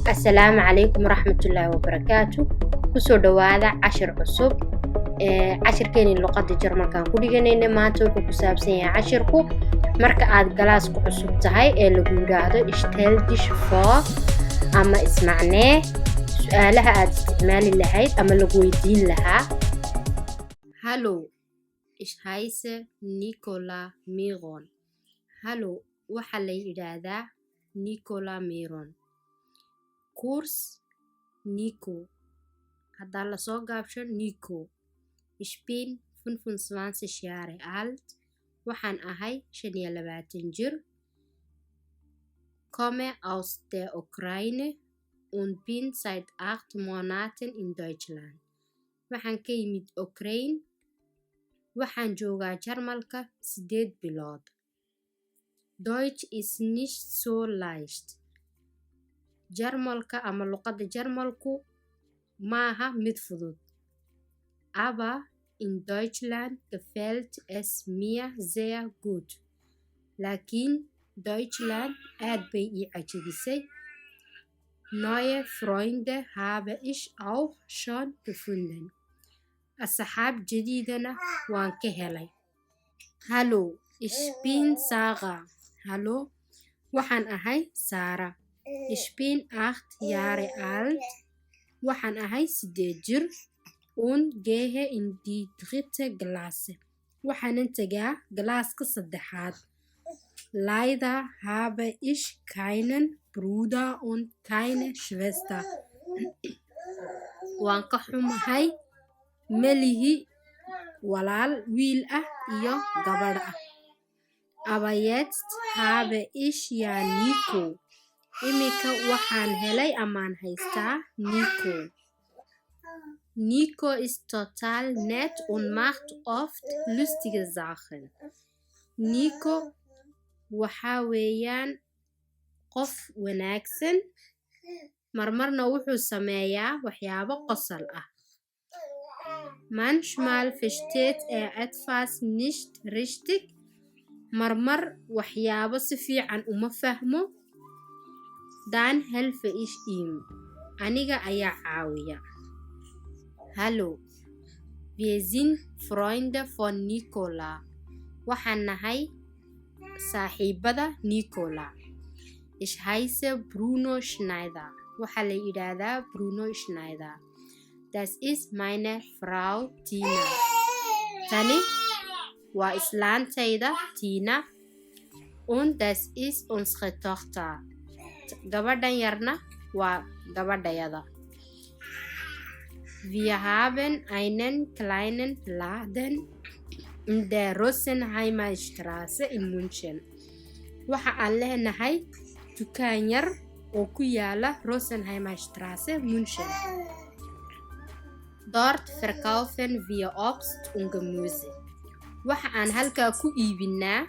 السلام عليكم ورحمة الله وبركاته كسو دوادا عشر عصب عشر كيني اللغة الجرمال كان كل جنين ما توقف كسابسين عشركو مركا عاد جلاسكو عصب تهاي اللي بيقولوا اشتلتش فا أما اسمعناه سؤالها عاد استعمالي لهاي أما لقويدين لها هالو إيش هايسة نيكولا ميرون هالو وحلي إرادا نيكولا ميرون كورس نيكو هذا لا soo gaabsho Nico ich bin 25 Jahre alt waxaan ahay 25 jir komme aus der Ukraine und bin seit 8 Monaten in Deutschland waxaan ka yimid Ukraine waxaan joogaa Jarmalka 8 bilood Deutsch ist nicht so leicht Jarmalka ama luqadda Jarmalku maaha mid fudud aber in Deutschland gefällt es mir sehr gut laakiin Deutschland aad bay ii cajabisay neue Freunde habe ich auch schon gefunden asxaab jadiidana waan ka helay hallo ich bin Sarah hallo waxaan ahay Sarah Ich bin 8 Jahre alt, waxaan ahay 8 jir und gehe in die 3. Klasse. Waxaanan tagaa galaaska 3aad. Leider habe ich keinen Bruder und keine Schwester. Waan ka xumahay melihi walaal wiil ah iyo gabadh ah. Aber jetzt habe ich ja Nico. Imika waxaan helay amaan haystaa Nico. Nico ist total nett und macht oft lustige Sachen. Nico waxa weeyaan qof wanaagsan marmarna wuxuu sameeyaa waxyaabo qosol ah. Manchmal versteht etwas nicht richtig. Marmar waxyaabo si fiican uma fahmo. Dann helfe ich ihm. Aniga ayaa caawiya. Hallo. Wir sind Freunde von Nicola. Waxaan nahay saaxiibada Nicola. Ich heiße Bruno Schneider. Waxaa la yidhaahdaa Bruno Schneider. Das ist meine Frau Tina. Tani waa islaantayda Tina. Und das ist unsere Tochter. Gabadhan yarna waa gabadhayada. Wir haben einen kleinen Laden in der Rosenheimer Straße in München. Waxa aan leenahay dukaan yar oo ku yaala Rosenheimer Straße München. Dort verkaufen wir Obst und Gemüse. Waxa aan halkaa ku iibinaa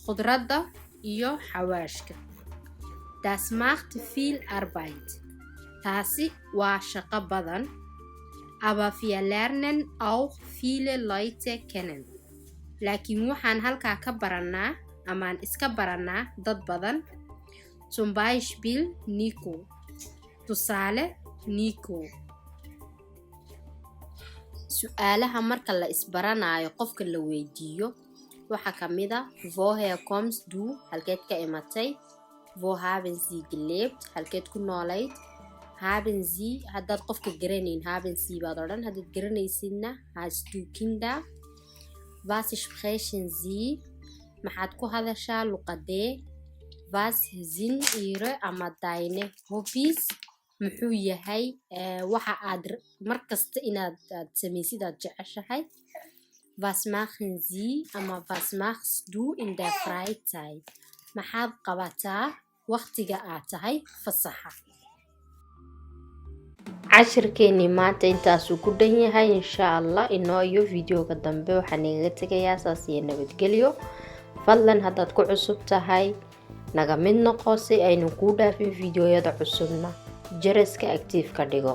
khudradda iyo xawaashka. Das macht viel Arbeit. Taasi waa shaqo badan. Aber wir lernen auch viele Leute kennen. Laakiin waxaan halkaa ka baranaa amaan iska baranaa dad badan. Zum Beispiel Nico. Tusaale Nico. Su'aalaha marka la isbaranaayo qofka la weydiiyo waxaa ka mid ah woher kommst du halkeed ka imatay Wo haben Sie gelebt? Halkeed ku noolayd? Haben Sie haddaad qofka garanayn haben Sie baad odhan haddaad garanaysidna hast du Kinder? Was sprechen Sie? Maxaad ku hadashaa luqadee? Was sind Ihre ama deine Hobbys? Muxuu yahay waxa aad markasta inaad samaysid aad jeceshahay? Was machen Sie ama was machst du in der Freizeit? Maxaad qabataa waqtiga aad tahay fasaxa cashirkeeni maanta intaasuu ku dhan yahay insha Allah inoo iyo videoga dambe waxaan igaga tegayaa saas iyo nabadgelyo fadlan haddaad ku cusub tahay naga mid noqo si aynu ku dhaafin videoyada cusubna jaraska active ka dhigo